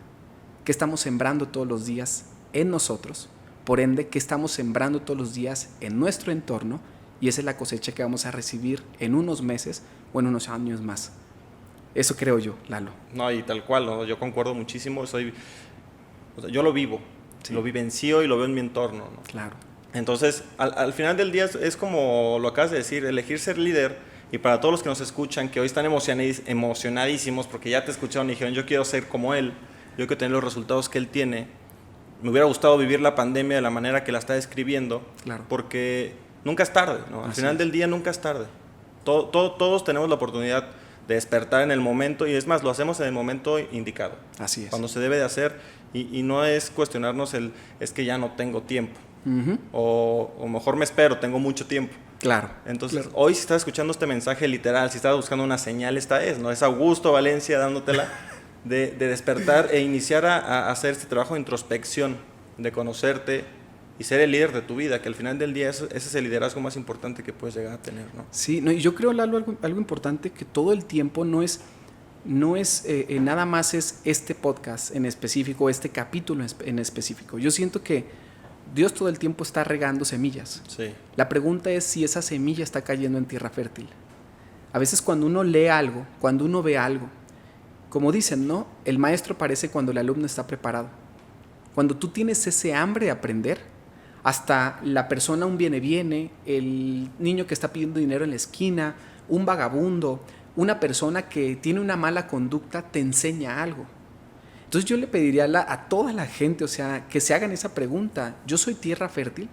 ¿Qué estamos sembrando todos los días en nosotros? Por ende, ¿qué estamos sembrando todos los días en nuestro entorno? Y esa es la cosecha que vamos a recibir en unos meses o en unos años más. Eso creo yo, Lalo. No, y tal cual, ¿no? Yo concuerdo muchísimo. Yo lo vivo, sí. Lo vivencio y lo veo en mi entorno, ¿no? Claro. Entonces, al final del día es como lo acabas de decir, elegir ser líder. Y para todos los que nos escuchan, que hoy están emocionadísimos porque ya te escucharon y dijeron, yo quiero ser como él, yo quiero tener los resultados que él tiene. Me hubiera gustado vivir la pandemia de la manera que la está describiendo, claro. Porque nunca es tarde, ¿no? Al final del día nunca es tarde. Todos tenemos la oportunidad de despertar en el momento, y es más, lo hacemos en el momento indicado. Así es. Cuando se debe de hacer, y no es cuestionarnos es que ya no tengo tiempo, o mejor me espero, tengo mucho tiempo. Claro. Entonces, hoy si estás escuchando este mensaje literal, si estás buscando una señal, esta es, ¿no? Es Augusto Valencia dándotela de despertar e iniciar a hacer este trabajo de introspección, de conocerte y ser el líder de tu vida, que al final del día ese es el liderazgo más importante que puedes llegar a tener, ¿no? Sí, no, y yo creo, Lalo, algo importante, que todo el tiempo no es nada más es este podcast en específico, este capítulo en específico. Yo siento que Dios todo el tiempo está regando semillas. Sí. La pregunta es si esa semilla está cayendo en tierra fértil. A veces cuando uno lee algo, cuando uno ve algo, como dicen, ¿no? El maestro aparece cuando el alumno está preparado. Cuando tú tienes ese hambre de aprender, hasta la persona, un viene, el niño que está pidiendo dinero en la esquina, un vagabundo, una persona que tiene una mala conducta, te enseña algo. Entonces yo le pediría a toda la gente, o sea, que se hagan esa pregunta. ¿Yo soy tierra fértil?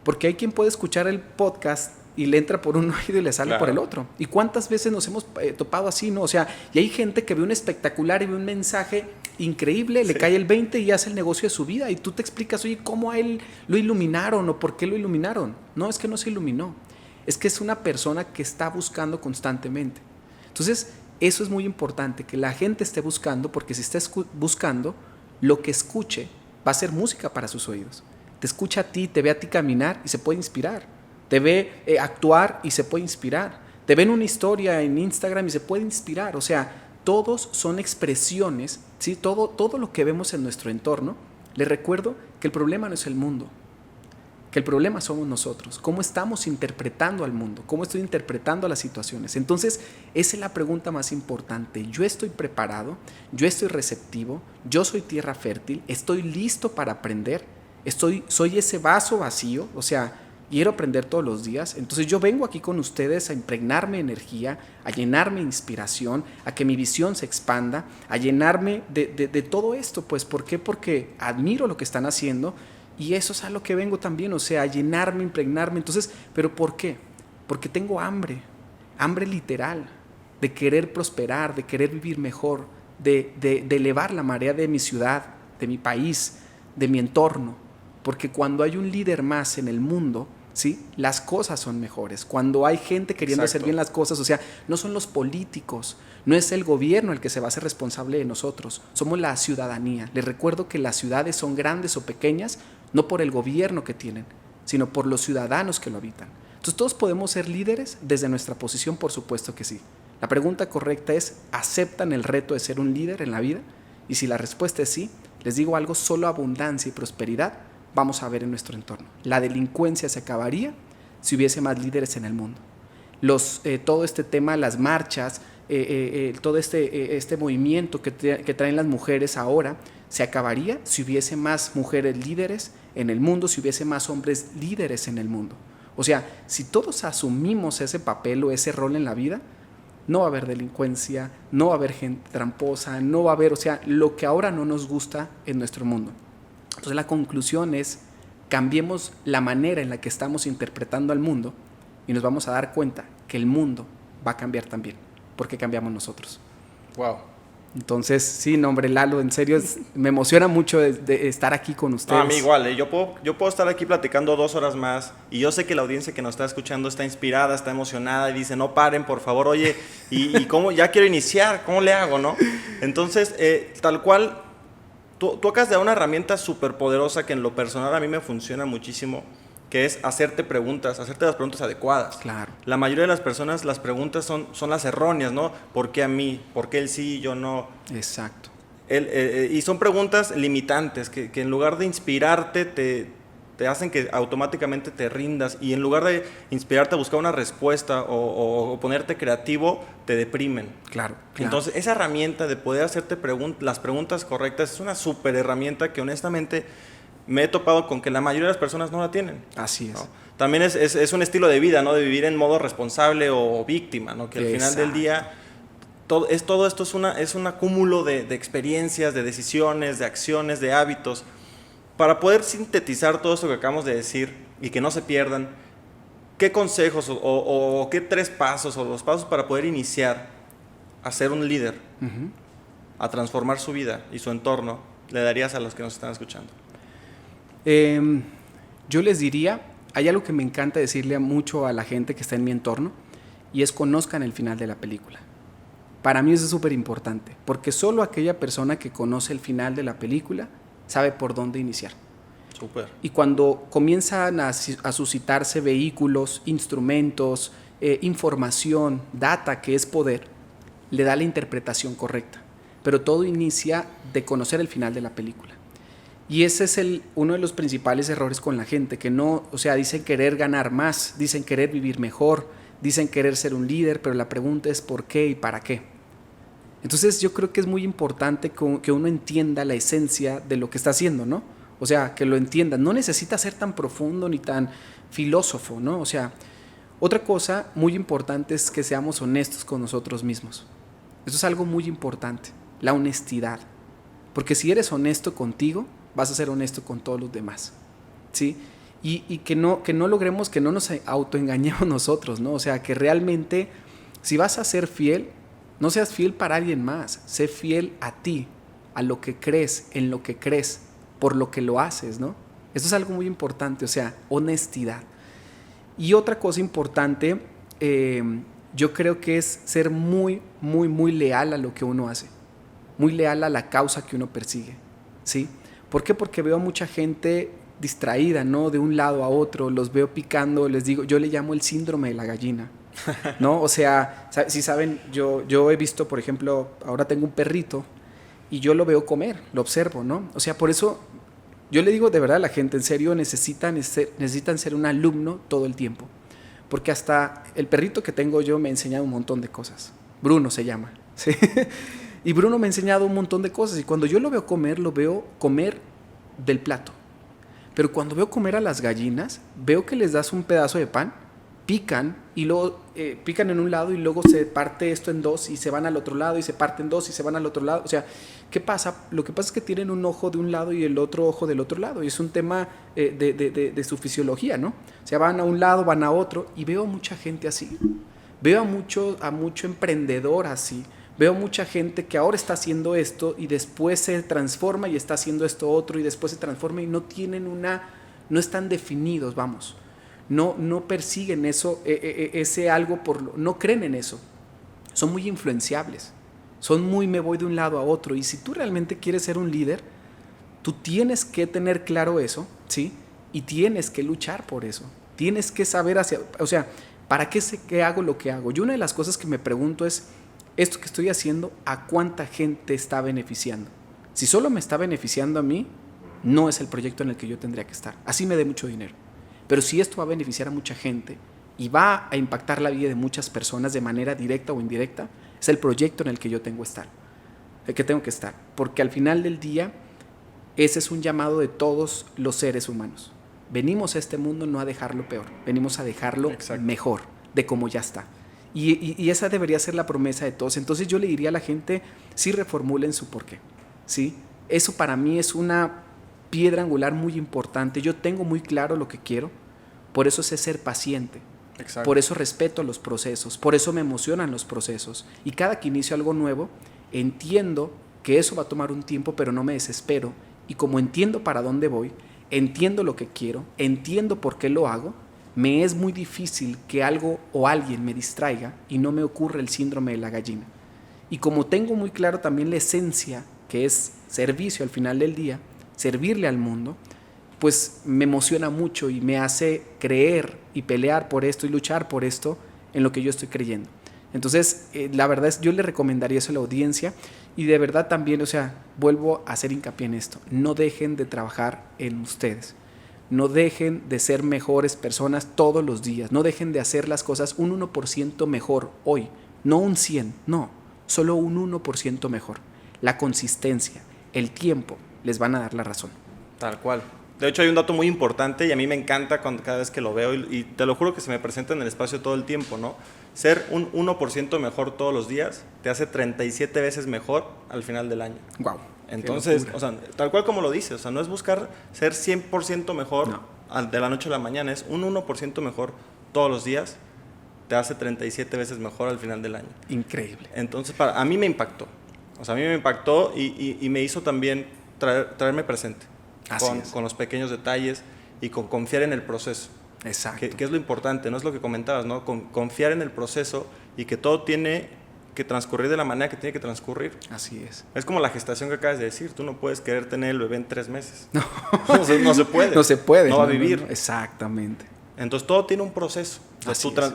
Porque hay quien puede escuchar el podcast y le entra por un oído y le sale por el otro. ¿Y cuántas veces nos hemos topado así, no? O sea, y hay gente que ve un espectacular y ve un mensaje increíble, le cae el 20 y hace el negocio de su vida. Y tú te explicas, oye, ¿cómo a él lo iluminaron o por qué lo iluminaron? No, es que no se iluminó. Es que es una persona que está buscando constantemente. Entonces, eso es muy importante, que la gente esté buscando, porque si está buscando, lo que escuche va a ser música para sus oídos. Te escucha a ti, te ve a ti caminar y se puede inspirar. Te ve actuar y se puede inspirar. Te ve en una historia en Instagram y se puede inspirar. O sea, todos son expresiones, ¿sí? Todo lo que vemos en nuestro entorno. Les recuerdo que el problema no es el mundo, que el problema somos nosotros. ¿Cómo estamos interpretando al mundo? ¿Cómo estoy interpretando las situaciones? Entonces, esa es la pregunta más importante. ¿Yo estoy preparado? ¿Yo estoy receptivo? ¿Yo soy tierra fértil? ¿Estoy listo para aprender? ¿Soy ese vaso vacío? O sea, quiero aprender todos los días. Entonces yo vengo aquí con ustedes a impregnarme de energía, a llenarme de inspiración, a que mi visión se expanda, a llenarme de todo esto. Pues, ¿por qué? Porque admiro lo que están haciendo. Y eso es a lo que vengo también, o sea, a llenarme, impregnarme. Entonces, ¿pero por qué? Porque tengo hambre literal, de querer prosperar, de querer vivir mejor, de elevar la marea de mi ciudad, de mi país, de mi entorno. Porque cuando hay un líder más en el mundo, ¿sí?, las cosas son mejores. Cuando hay gente queriendo hacer bien las cosas, o sea, no son los políticos, no es el gobierno el que se va a hacer responsable de nosotros, somos la ciudadanía. Les recuerdo que las ciudades son grandes o pequeñas, no por el gobierno que tienen, sino por los ciudadanos que lo habitan. Entonces, ¿todos podemos ser líderes desde nuestra posición? Por supuesto que sí. La pregunta correcta es, ¿aceptan el reto de ser un líder en la vida? Y si la respuesta es sí, les digo algo, solo abundancia y prosperidad vamos a ver en nuestro entorno. La delincuencia se acabaría si hubiese más líderes en el mundo. Todo este tema, las marchas, todo este movimiento que traen las mujeres ahora, se acabaría si hubiese más mujeres líderes en el mundo, si hubiese más hombres líderes en el mundo. O sea, si todos asumimos ese papel o ese rol en la vida, no va a haber delincuencia, no va a haber gente tramposa, no va a haber, o sea, lo que ahora no nos gusta en nuestro mundo. Entonces la conclusión es, cambiemos la manera en la que estamos interpretando al mundo y nos vamos a dar cuenta que el mundo va a cambiar también, porque cambiamos nosotros. Wow. Entonces, sí, no, hombre, Lalo, en serio, me emociona mucho de estar aquí con ustedes. No, a mí igual, yo puedo estar aquí platicando 2 horas más y yo sé que la audiencia que nos está escuchando está inspirada, está emocionada y dice, no paren, por favor, oye, ¿y cómo? Ya quiero iniciar, ¿cómo le hago, no? Entonces, tal cual, tú acabas de dar una herramienta súper poderosa que en lo personal a mí me funciona muchísimo, que es hacerte las preguntas adecuadas. Claro. La mayoría de las personas, las preguntas son las erróneas, ¿no? ¿Por qué a mí? ¿Por qué él sí y yo no? Exacto. Y son preguntas limitantes que en lugar de inspirarte te hacen que automáticamente te rindas y en lugar de inspirarte a buscar una respuesta o ponerte creativo, te deprimen. Claro. Entonces, esa herramienta de poder hacerte las preguntas correctas es una súper herramienta que honestamente me he topado con que la mayoría de las personas no la tienen. Así es. ¿No? También es un estilo de vida, ¿no? De vivir en modo responsable o víctima, ¿no? Que al final del día todo esto es un acúmulo de experiencias, de decisiones, de acciones, de hábitos. Para poder sintetizar todo esto que acabamos de decir y que no se pierdan, ¿qué consejos o qué 3 pasos o los pasos para poder iniciar a ser un líder, a transformar su vida y su entorno, le darías a los que nos están escuchando? Yo les diría, hay algo que me encanta decirle mucho a la gente que está en mi entorno y es conozcan el final de la película. Para mí eso es súper importante, porque solo aquella persona que conoce el final de la película sabe por dónde iniciar. Súper. Y cuando comienzan a suscitarse vehículos, instrumentos, información, data, que es poder, le da la interpretación correcta. Pero todo inicia de conocer el final de la película. Y ese es uno de los principales errores con la gente, que no, o sea, dicen querer ganar más, dicen querer vivir mejor, dicen querer ser un líder, pero la pregunta es ¿por qué y para qué? Entonces yo creo que es muy importante que uno entienda la esencia de lo que está haciendo, ¿no? O sea, que lo entienda. No necesita ser tan profundo ni tan filósofo, ¿no? O sea, otra cosa muy importante es que seamos honestos con nosotros mismos. Eso es algo muy importante, la honestidad. Porque si eres honesto contigo, vas a ser honesto con todos los demás, ¿sí? Y que no logremos, que no nos autoengañemos nosotros, ¿no? O sea, que realmente, si vas a ser fiel, no seas fiel para alguien más, sé fiel a ti, a lo que crees, en lo que crees, por lo que lo haces, ¿no? Esto es algo muy importante, o sea, honestidad. Y otra cosa importante, yo creo que es ser muy, muy, muy leal a lo que uno hace, muy leal a la causa que uno persigue, ¿sí? ¿Por qué? Porque veo a mucha gente distraída, ¿no? De un lado a otro, los veo picando, les digo, yo le llamo el síndrome de la gallina, ¿no? O sea, si saben, yo he visto, por ejemplo, ahora tengo un perrito y yo lo veo comer, lo observo, ¿no? O sea, por eso yo le digo de verdad a la gente, en serio, necesitan ser un alumno todo el tiempo, porque hasta el perrito que tengo yo me ha enseñado un montón de cosas. Bruno se llama, ¿sí? Y Bruno me ha enseñado un montón de cosas y cuando yo lo veo comer del plato. Pero cuando veo comer a las gallinas, veo que les das un pedazo de pan, pican y luego pican en un lado y luego se parte esto en 2 y se van al otro lado y se parten 2 y se van al otro lado. O sea, ¿qué pasa? Lo que pasa es que tienen un ojo de un lado y el otro ojo del otro lado y es un tema de su fisiología, ¿no? O sea, van a un lado, van a otro y veo mucha gente así. Veo a mucho emprendedor así. Veo mucha gente que ahora está haciendo esto y después se transforma y está haciendo esto otro y después se transforma y no están definidos, vamos. No persiguen eso, ese algo, no creen en eso. Son muy influenciables. Me voy de un lado a otro. Y si tú realmente quieres ser un líder, tú tienes que tener claro eso, ¿sí? Y tienes que luchar por eso. Tienes que saber ¿para qué hago lo que hago? Yo una de las cosas que me pregunto es, esto que estoy haciendo, ¿a cuánta gente está beneficiando? Si solo me está beneficiando a mí, no es el proyecto en el que yo tendría que estar. Así me dé mucho dinero. Pero si esto va a beneficiar a mucha gente y va a impactar la vida de muchas personas de manera directa o indirecta, es el proyecto en el que yo tengo que estar. Porque al final del día, ese es un llamado de todos los seres humanos. Venimos a este mundo no a dejarlo peor, venimos a dejarlo mejor de como ya está. Y esa debería ser la promesa de todos. Entonces yo le diría a la gente, sí reformulen su porqué, ¿sí? Eso para mí es una piedra angular muy importante. Yo tengo muy claro lo que quiero, por eso sé ser paciente. Exacto. Por eso respeto los procesos, por eso me emocionan los procesos. Y cada que inicio algo nuevo, entiendo que eso va a tomar un tiempo, pero no me desespero. Y como entiendo para dónde voy, entiendo lo que quiero, entiendo por qué lo hago, me es muy difícil que algo o alguien me distraiga y no me ocurre el síndrome de la gallina. Y como tengo muy claro también la esencia, que es servicio al final del día, servirle al mundo, pues me emociona mucho y me hace creer y pelear por esto y luchar por esto en lo que yo estoy creyendo. Entonces, la verdad es, yo le recomendaría eso a la audiencia y de verdad también, o sea, vuelvo a hacer hincapié en esto. No dejen de trabajar en ustedes. No dejen de ser mejores personas todos los días. No dejen de hacer las cosas un 1% mejor hoy. No un 100, no. Solo un 1% mejor. La consistencia, el tiempo, les van a dar la razón. Tal cual. De hecho, hay un dato muy importante y a mí me encanta cada vez que lo veo y te lo juro que se me presenta en el espacio todo el tiempo, ¿no? Ser un 1% mejor todos los días te hace 37 veces mejor al final del año. Wow. Entonces, o sea, tal cual como lo dices, o sea, no es buscar ser 100% mejor de la noche a la mañana, es un 1% mejor todos los días te hace 37 veces mejor al final del año. Increíble. Entonces, a mí me impactó. O sea, a mí me impactó y me hizo también traerme presente. Con los pequeños detalles y con confiar en el proceso. Exacto. Que es lo importante, no es lo que comentabas, ¿no? Confiar en el proceso y que todo tiene que transcurrir de la manera que tiene que transcurrir. Así es. Es como la gestación que acabas de decir, tú no puedes querer tener el bebé en 3 meses. No, no se puede. No se puede. No va a vivir. No. Exactamente. Entonces todo tiene un proceso.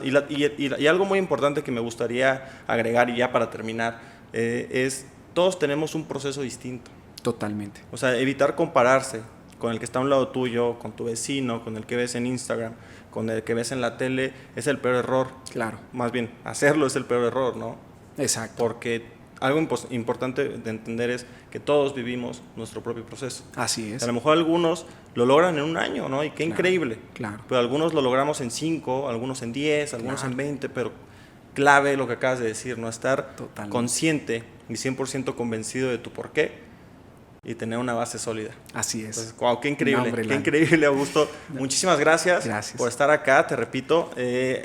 Y algo muy importante que me gustaría agregar y ya para terminar, es todos tenemos un proceso distinto. Totalmente. O sea, evitar compararse con el que está a un lado tuyo, con tu vecino, con el que ves en Instagram, con el que ves en la tele, es el peor error. Claro. Más bien, hacerlo es el peor error, ¿no? Exacto. Porque algo importante de entender es que todos vivimos nuestro propio proceso. Así es. A lo mejor algunos lo logran en un año, ¿no? Y qué increíble. Claro. Pero algunos lo logramos en 5, algunos en 10, algunos en 20, pero clave lo que acabas de decir, ¿no? Estar consciente y 100% convencido de tu porqué y tener una base sólida. Así es. Entonces, wow, qué increíble, qué increíble, Augusto. Muchísimas gracias por estar acá, te repito.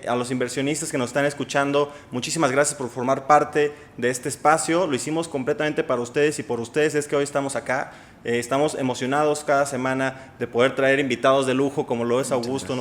A los inversionistas que nos están escuchando, muchísimas gracias por formar parte de este espacio. Lo hicimos completamente para ustedes y por ustedes es que hoy estamos acá. Estamos emocionados cada semana de poder traer invitados de lujo como lo es Augusto.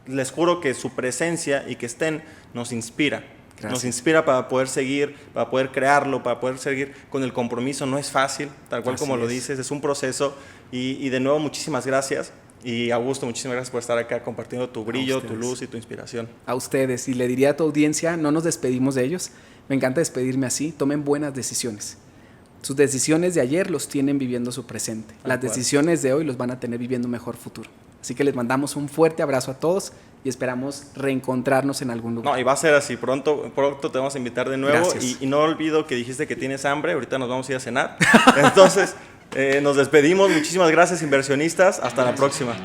Les juro que su presencia y que estén nos inspira. Gracias. Nos inspira para poder seguir, para poder crearlo, para poder seguir con el compromiso. No es fácil, tal cual como lo dices, es un proceso. Y de nuevo, muchísimas gracias. Y Augusto, muchísimas gracias por estar acá compartiendo tu brillo, tu luz y tu inspiración. A ustedes. Y le diría a tu audiencia, no nos despedimos de ellos. Me encanta despedirme así. Tomen buenas decisiones. Sus decisiones de ayer los tienen viviendo su presente. Las decisiones de hoy los van a tener viviendo un mejor futuro. Así que les mandamos un fuerte abrazo a todos y esperamos reencontrarnos en algún lugar. No, y va a ser así, pronto te vamos a invitar de nuevo. Y no olvido que dijiste que tienes hambre, ahorita nos vamos a ir a cenar. Entonces, nos despedimos, muchísimas gracias inversionistas, hasta la próxima.